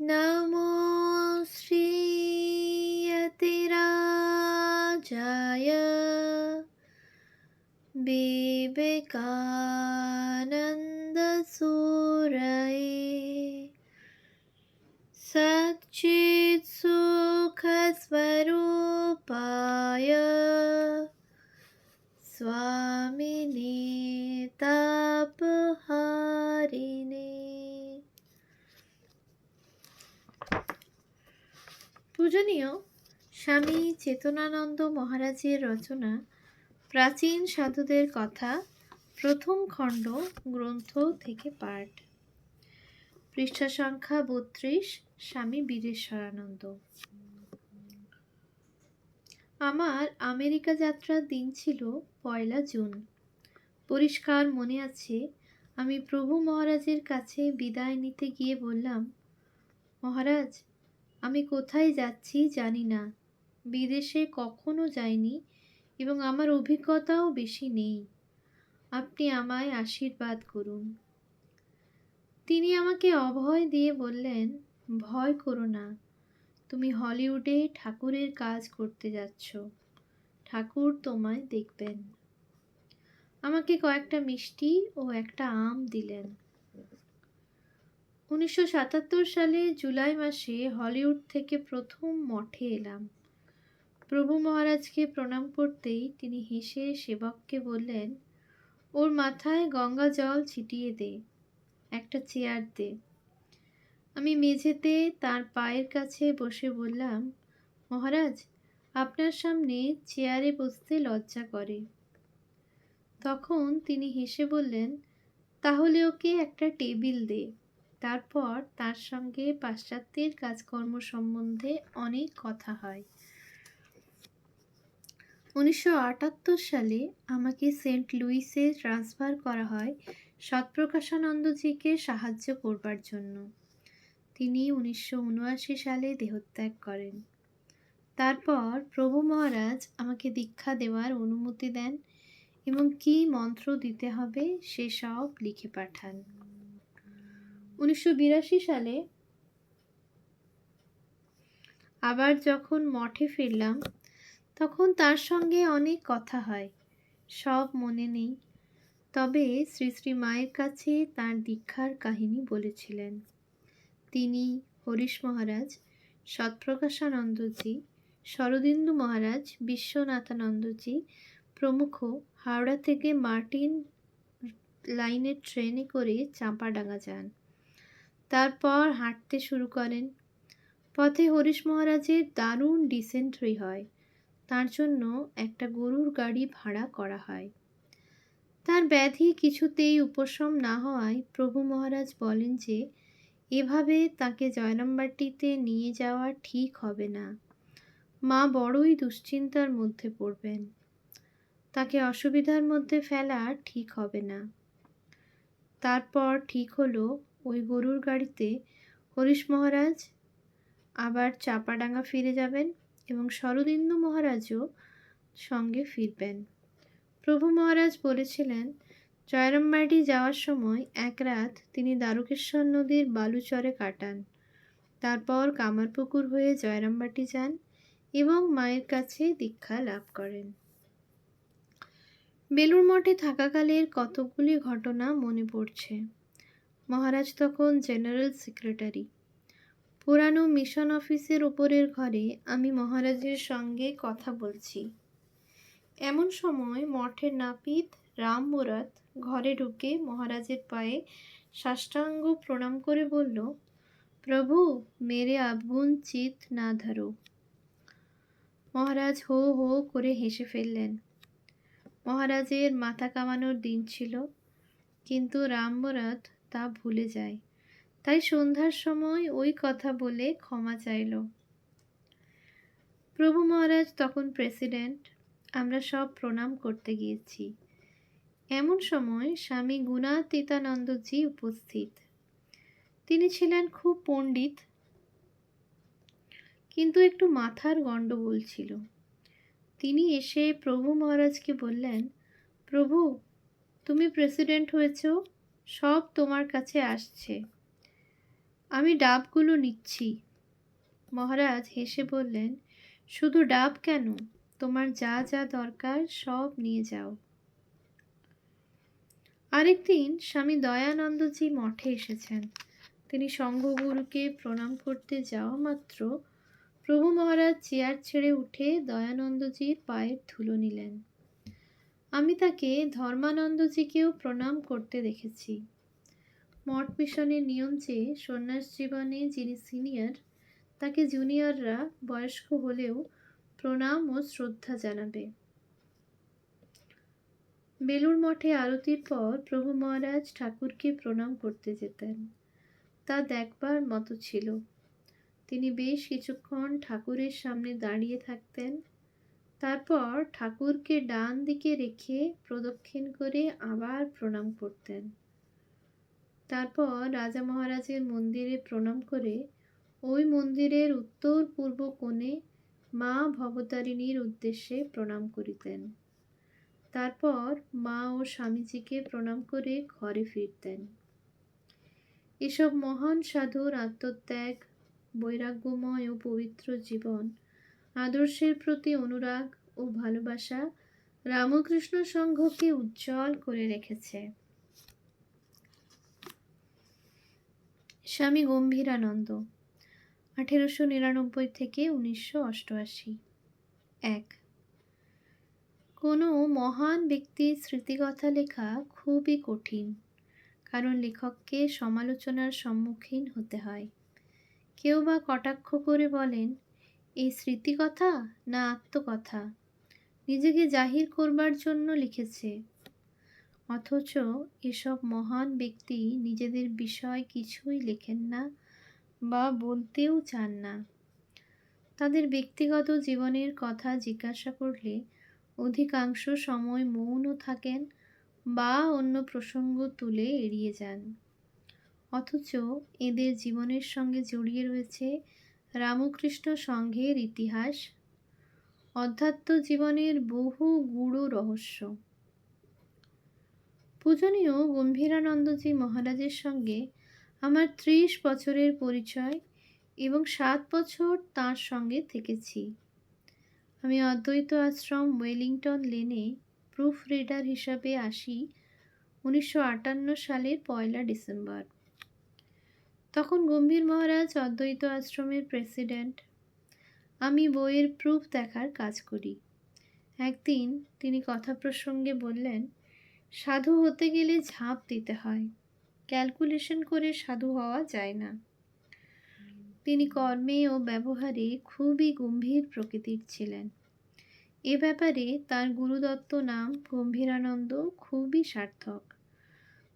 नमो श्रीयतिराजाय विवेकानन्दसूरये सच्चित्सुखस्वरूपाय स्वामिने तापहारिणे। পূজনীয় স্বামী চেতনানন্দ মহারাজের রচনা প্রাচীন সাধুদের কথা, প্রথম খণ্ড, গ্রন্থ থেকে পাঠ। পৃষ্ঠা সংখ্যা ৩২। স্বামী বীরেশ্বরানন্দ। আমার আমেরিকা যাত্রার দিন ছিল ১ জুন। পরিষ্কার মনে আছে, আমি প্রভু মহারাজের কাছে বিদায় নিতে গিয়ে বললাম, মহারাজ, আমি কোথায় যাচ্ছি জানি না, বিদেশে কখনো যাইনি এবং আমার অভিজ্ঞতাও বেশি নেই। আপনি আমায় আশীর্বাদ করুন। তিনি আমাকে অভয় দিয়ে বললেন, ভয় করো না, তুমি হলিউডে ঠাকুরের কাজ করতে যাচ্ছ, ঠাকুর তোমায় দেখবেন। আমাকে কয়েকটা মিষ্টি ও একটা আম দিলেন। ১৯৭৭ সালে জুলাই মাসে হলিউড থেকে প্রথম মঠে এলাম। প্রভু মহারাজকে প্রণাম করতেই তিনি হেসে সেবককে বললেন, ওর মাথায় গঙ্গা জল ছিটিয়ে দে, একটা চেয়ার দে। আমি মেঝেতে তার পায়ের কাছে বসে বললাম, মহারাজ, আপনার সামনে চেয়ারে বসতে লজ্জা করে। তখন তিনি হেসে বললেন, তাহলে ওকে একটা টেবিল দে। তারপর তার সঙ্গে পাশ্চাত্যের কাজকর্ম সম্বন্ধে অনেক কথা হয়। ১৯৭৮ সালে আমাকে সেন্ট লুইসে ট্রান্সফার করা হয় সৎপ্রকাশানন্দজিকে সাহায্য করবার জন্য। তিনি ১৯৭৯ সালে দেহত্যাগ করেন। তারপর প্রভু মহারাজ আমাকে দীক্ষা দেওয়ার অনুমতি দেন এবং কী মন্ত্র দিতে হবে সেসব লিখে পাঠান। ১৯৮২ সালে আবার যখন মঠে ফিরলাম, তখন তার সঙ্গে অনেক কথা হয়, সব মনে নেই। তবে শ্রী শ্রী মায়ের কাছে তার দীক্ষার কাহিনী বলেছিলেন। তিনি, হরিশ মহারাজ, সৎপ্রকাশানন্দজি, শরদিন্দু মহারাজ, বিশ্বনাথানন্দজি প্রমুখ হাওড়া থেকে মার্টিন লাইনের ট্রেনে করে চাঁপাডাঙ্গা যান। তারপর হাঁটতে শুরু করেন। পথে হরিশ মহারাজের দারুণ ডিসেন্ট্রি হয়। তার জন্য একটা গরুর গাড়ি ভাড়া করা হয়। তার ব্যাধি কিছুতেই উপশম না হওয়ায় প্রভু মহারাজ বলেন যে এভাবে তাকে জয়রামবাটিতে নিয়ে যাওয়া ঠিক হবে না। মা বড়ই দুশ্চিন্তার মধ্যে পড়বেন। তাকে অসুবিধার মধ্যে ফেলা ঠিক হবে না। তারপর ঠিক হলো ওই গরুর গাড়িতে হরিশ মহারাজ আবার চাঁপাডাঙ্গা ফিরে যাবেন এবং শরদিন্দু মহারাজও সঙ্গে ফিরবেন। প্রভু মহারাজ বলেছিলেন, জয়রামবাটি যাওয়ার সময় এক রাত তিনি দ্বারকেশ্বর নদীর বালুচরে কাটান। তারপর কামারপুকুর হয়ে জয়রামবাটি যান এবং মায়ের কাছে দীক্ষা লাভ করেন। বেলুড় মঠে থাকাকালের কতকগুলি ঘটনা মনে পড়ছে। মহারাজ তখন জেনারেল সেক্রেটারি। পুরানো মিশন অফিসের উপরের ঘরে আমি মহারাজের সঙ্গে কথা বলছি। এমন সময় মঠের নাপিত রামমুরাত ঘরে ঢুকে মহারাজের পায়ে সাষ্টাঙ্গ প্রণাম করে বলল, প্রভু, মেরে আবগুন চিত না ধরো। মহারাজ হো হো করে হেসে ফেললেন। মহারাজের মাথা কামানোর দিন ছিল, কিন্তু রামমুরাত তা ভুলে যায়। তাই সন্ধ্যার সময় ওই কথা বলে ক্ষমা চাইল। প্রভু মহারাজ তখন প্রেসিডেন্ট। আমরা সব প্রণাম করতে গিয়েছি। এমন সময় স্বামী গুণাতীতানন্দজি উপস্থিত। তিনি ছিলেন খুব পণ্ডিত, কিন্তু একটু মাথার গণ্ডগোল ছিল। তিনি এসে প্রভু মহারাজকে বললেন, প্রভু, তুমি প্রেসিডেন্ট হয়েছ, সব তোমার কাছে আসছে। আমি ডাবগুলো নিচ্ছি। মহারাজ হেসে বললেন, শুধু ডাব কেন, তোমার যা যা দরকার সব নিয়ে যাও। আরেকদিন স্বামী দয়ানন্দজি মঠে এসেছেন। তিনি সংঘগুরুকে প্রণাম করতে যাওয়া মাত্র প্রভু মহারাজ চেয়ার ছেড়ে উঠে দয়ানন্দজির পায়ের ধুলো নিলেন। আমি তাকে ধর্মানন্দজিকেও প্রণাম করতে দেখেছি। মঠ মিশনের নিয়ম যে সন্ন্যাস জীবনে যিনি সিনিয়র তাকে জুনিয়ররা বয়স্ক হলেও প্রণাম ও শ্রদ্ধা জানাবে। বেলুড় মঠে আরতির পর প্রভু মহারাজ ঠাকুরকে প্রণাম করতে যেতেন। তা দেখবার মতো ছিল। তিনি বেশ কিছুক্ষণ ঠাকুরের সামনে দাঁড়িয়ে থাকতেন। তারপর ঠাকুরকে ডান দিকে রেখে প্রদক্ষিণ করে আবার প্রণাম করতেন। তারপর রাজা মহারাজের মন্দিরে প্রণাম করে ওই মন্দিরের উত্তর পূর্ব কোণে মা ভবতারিণীর উদ্দেশ্যে প্রণাম করিতেন। তারপর মা ও স্বামীজিকে প্রণাম করে ঘরে ফিরতেন। এসব মহান সাধুর আত্মত্যাগ, বৈরাগ্যময় ও পবিত্র জীবন, আদর্শের প্রতি অনুরাগ ও ভালোবাসা রামকৃষ্ণ সংঘকে উজ্জ্বল করে রেখেছে। স্বামী গম্ভীরানন্দ 1899 থেকে 1988। 1. কোনো মহান ব্যক্তির স্মৃতিকথা লেখা খুবই কঠিন, কারণ লেখককে সমালোচনার সম্মুখীন হতে হয়। কেউ বা কটাক্ষ করে বলেন, এই স্মৃতিকথা না আত্মকথা, নিজেকে জাহির করবার জন্য লিখেছে। অথচ এসব মহান ব্যক্তি নিজেদের বিষয় কিছুই লেখেন না বা বলতেও চান না। তাদের ব্যক্তিগত জীবনের কথা জিজ্ঞাসা করলে অধিকাংশ সময় মৌনও থাকেন বা অন্য প্রসঙ্গ তুলে এড়িয়ে যান। অথচ এদের জীবনের সঙ্গে জড়িয়ে রয়েছে রামকৃষ্ণ সংঘের ইতিহাস, অধ্যাত্ম জীবনের বহু গূঢ় রহস্য। পূজনীয় গম্ভীরানন্দজি মহারাজের সঙ্গে আমার 30 বছরের পরিচয় এবং 7 বছর তাঁর সঙ্গে থেকেছি। আমি অদ্বৈত আশ্রম ওয়েলিংটন লেনে প্রুফ রিডার হিসাবে আসি 1958 সালের 1 ডিসেম্বর। তখন গম্ভীর মহারাজ অদ্বৈত আশ্রমের প্রেসিডেন্ট। আমি বইয়ের প্রুফ দেখার কাজ করি। একদিন তিনি কথা প্রসঙ্গে বললেন, সাধু হতে গেলে ঝাঁপ দিতে হয়, ক্যালকুলেশন করে সাধু হওয়া যায় না। তিনি কর্মে ও ব্যবহারে খুবই গম্ভীর প্রকৃতির ছিলেন। এ ব্যাপারে তার গুরুদত্ত নাম গম্ভীরানন্দ খুবই সার্থক।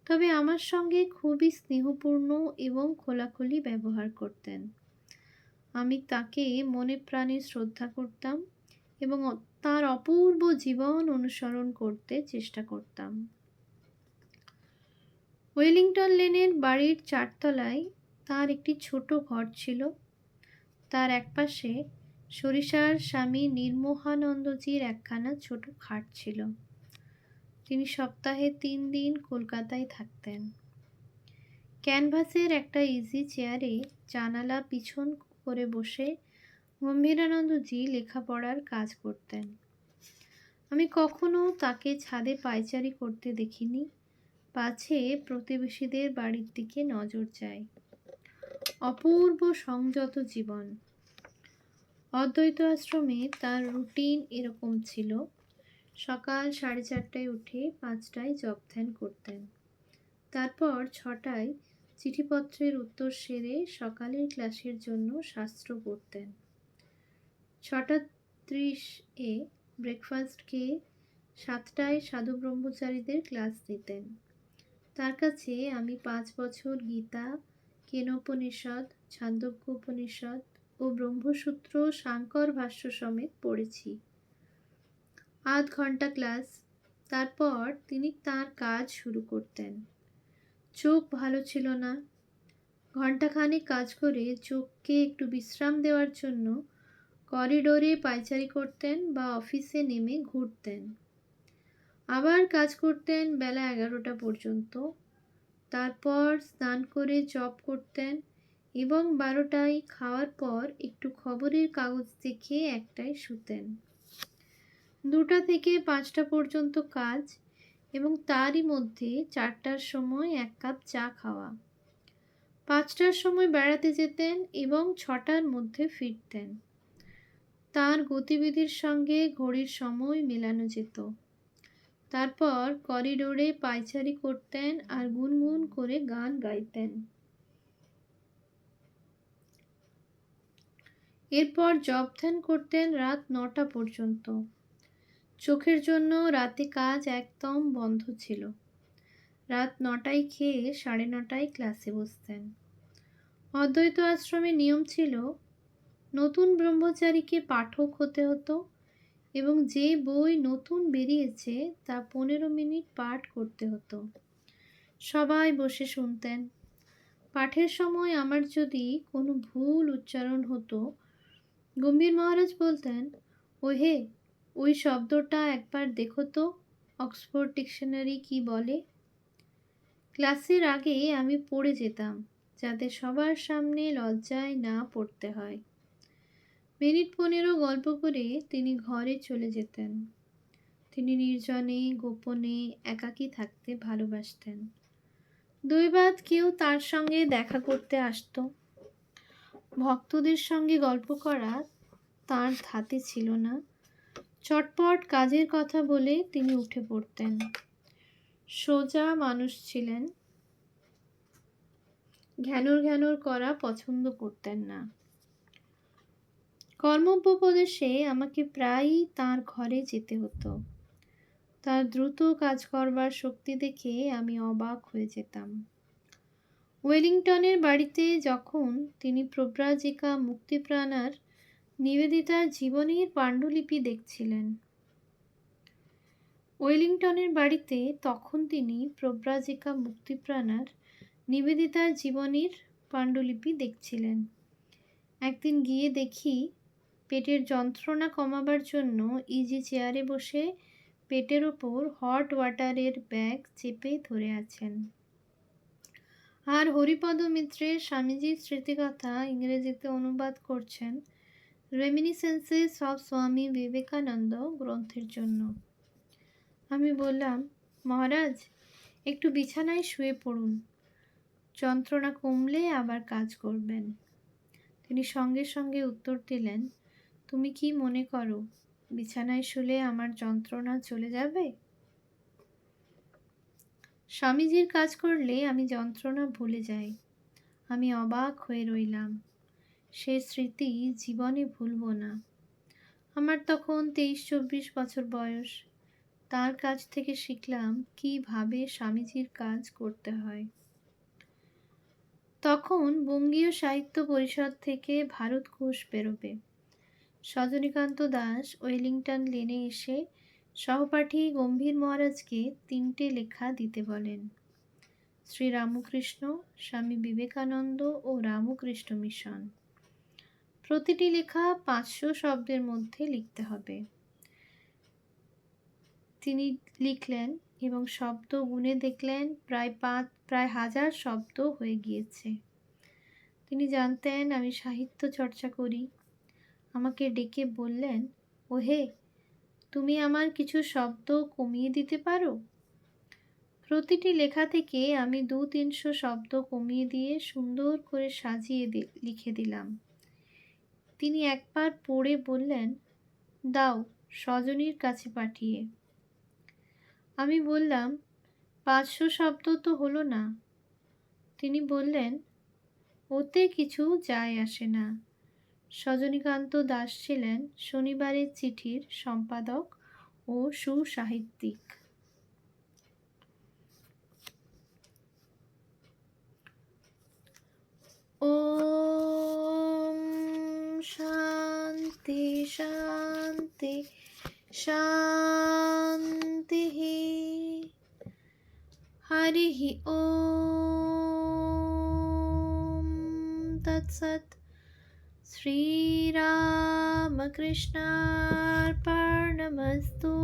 তবে আমার সঙ্গে খুবই স্নেহপূর্ণ এবং খোলাখুলি ব্যবহার করতেন। আমি তাকে মনে প্রাণে শ্রদ্ধা করতাম এবং তার অপূর্ব জীবন অনুসরণ করতে চেষ্টা করতাম। ওয়েলিংটন লেনের বাড়ির 4 তলায় তার একটি ছোট ঘর ছিল। তার একপাশে সরিষার স্বামী নির্মোহানন্দজির একখানা ছোট খাট ছিল। তিনি সপ্তাহে 3 দিন কলকাতায় থাকতেন। ক্যানভাসের একটা ইজি চেয়ারে জানালা পিছন করে বসে গম্ভীরানন্দজি লেখাপড়ার কাজ করতেন। আমি কখনো তাকে ছাদে পায়চারি করতে দেখিনি, পাছে প্রতিবেশীদের বাড়ির দিকে নজর যায়। অপূর্ব সংযত জীবন। অদ্বৈত আশ্রমে তার রুটিন এরকম ছিল, সকাল 4:30টায় উঠে 5টায় জপ ধ্যান করতেন। তারপর 6টায় চিঠিপত্রের উত্তর সেরে সকালের ক্লাসের জন্য শাস্ত্র পড়তেন। 6:30 ব্রেকফাস্ট খেয়ে 7টায় সাধু ব্রহ্মচারীদের ক্লাস দিতেন। তার কাছে আমি 5 বছর গীতা, কেনোপনিষদ, ছান্দোগ্য উপনিষদ ও ব্রহ্মসূত্র সাংকর ভাষ্য সমেত পড়েছি। আধ ঘন্টা ক্লাস, তারপর তিনি তার কাজ শুরু করতেন। চোখ ভালো ছিল না। ঘণ্টাখানেক কাজ করে চোখকে একটু বিশ্রাম দেওয়ার জন্য করিডোরে পায়চারি করতেন বা অফিসে নেমে ঘুরতেন। আবার কাজ করতেন বেলা 11টা পর্যন্ত। তারপর স্নান করে জপ করতেন এবং 12টায় খাওয়ার পর একটু খবরের কাগজ দেখে 1টায় শুতেন। 2টা থেকে 5টা পর্যন্ত কাজ এবং তারই মধ্যে 4টার সময় 1 কাপ চা খাওয়া। 5টার সময় বেড়াতে যেতেন এবং 6টার মধ্যে ফিরতেন। তার গতিবিধির সঙ্গে ঘড়ির সময় মেলানো যেত। তারপর করিডোরে পায়চারি করতেন আর গুনগুন করে গান গাইতেন। এরপর জব ধ্যান করতেন রাত 9টা পর্যন্ত। চোখের জন্য রাতে কাজ একদম বন্ধ ছিল। রাত 9টায় খেয়ে 9:30টায় ক্লাসে বসতেন। অদ্বৈত আশ্রমের নিয়ম ছিল নতুন ব্রহ্মচারীকে পাঠক হতে হতো এবং যে বই নতুন বেরিয়েছে তা 15 মিনিট পাঠ করতে হতো। সবাই বসে শুনতেন। পাঠের সময় আমার যদি কোনো ভুল উচ্চারণ হতো, গম্ভীর মহারাজ বলতেন, ওহে, ওই শব্দটা একবার দেখো তো, অক্সফোর্ড ডিকশনারি কি বলে। ক্লাসের আগে আমি পড়ে যেতাম যাতে সবার সামনে লজ্জায় না পড়তে হয়। মিনিট 15 গল্প করে তিনি ঘরে চলে যেতেন। তিনি নির্জনে গোপনে একাকী থাকতে ভালোবাসতেন। দৈবাৎ কেউ তার সঙ্গে দেখা করতে আসতো। ভক্তদের সঙ্গে গল্প করা তাঁর ধাতে ছিল না। চটপট কাজের কথা বলে তিনি উঠে পড়তেন। সোজা মানুষ ছিলেন। ঘ্যানর ঘ্যানর করা পছন্দ করতেন না। কর্মোপদেশে আমাকে প্রায়ই তাঁর ঘরে যেতে হতো। তার দ্রুত কাজ করবার শক্তি দেখে আমি অবাক হয়ে যেতাম। ওয়েলিংটনের বাড়িতে যখন তিনি প্রব্রাজিকা মুক্তিপ্রাণার নিবেদিতার জীবনীর পাণ্ডুলিপি দেখছিলেন, ওয়েলিংটনের বাড়িতে তখন তিনি প্রব্রাজিকা মুক্তিপ্রাণার নিবেদিতার জীবনীর পাণ্ডুলিপি দেখছিলেন। একদিন গিয়ে দেখি পেটের যন্ত্রণা কমাবার জন্য ইজি চেয়ারে বসে পেটের ওপর হট ওয়াটারের ব্যাগ চেপে ধরে আছেন। আর হরিপদ মিত্রের স্বামীজির স্মৃতিকথা ইংরেজিতে অনুবাদ করছেন রেমিনিসেন্সেস অফ স্বামী বিবেকানন্দ গ্রন্থের জন্য। আমি বললাম, মহারাজ, একটু বিছানায় শুয়ে পড়ুন, যন্ত্রণা কমলে আবার কাজ করবেন। তিনি সঙ্গে সঙ্গে উত্তর দিলেন, তুমি কি মনে করো বিছানায় শুলে আমার যন্ত্রণা চলে যাবে? স্বামীজির কাজ করলে আমি যন্ত্রণা ভুলে যাই। আমি অবাক হয়ে রইলাম। সে স্মৃতি জীবনে ভুলব না। আমার তখন 23-24 বছর বয়স। তার কাছ থেকে শিখলাম কিভাবে স্বামীজির কাজ করতে হয়। তখন বঙ্গীয় সাহিত্য পরিষদ থেকে ভারতঘোষ বেরোবে। সজনীকান্ত দাস ওয়েলিংটন লেনে এসে সহপাঠী গম্ভীর মহারাজকে 3টে লেখা দিতে বলেন। শ্রী রামকৃষ্ণ, স্বামী বিবেকানন্দ ও রামকৃষ্ণ মিশন। প্রতিটি লেখা 500 শব্দের মধ্যে লিখতে হবে। তিনি লিখলেন এবং শব্দ গুনে দেখলেন প্রায় 1000 শব্দ হয়ে গিয়েছে। তিনি জানতেন আমি সাহিত্য চর্চা করি। আমাকে ডেকে বললেন, ওহে, তুমি আমার কিছু শব্দ কমিয়ে দিতে পারো? প্রতিটি লেখা থেকে আমি 200-300 শব্দ কমিয়ে দিয়ে সুন্দর করে সাজিয়ে লিখে দিলাম। তিনি একবার পড়ে বললেন, দাও সজনীর কাছে পাঠিয়ে। আমি বললাম, 500 শব্দ তো হলো না। তিনি বললেন, ওতে কিছু যায় আসে না। সজনীকান্ত দাস ছিলেন শনিবারের চিঠির সম্পাদক ও সুসাহিত্যিক। ওম শান্তি শান্তি শান্তি। হরি ওম তৎসৎ। শ্রীরামকৃষ্ণার্পণমস্তু।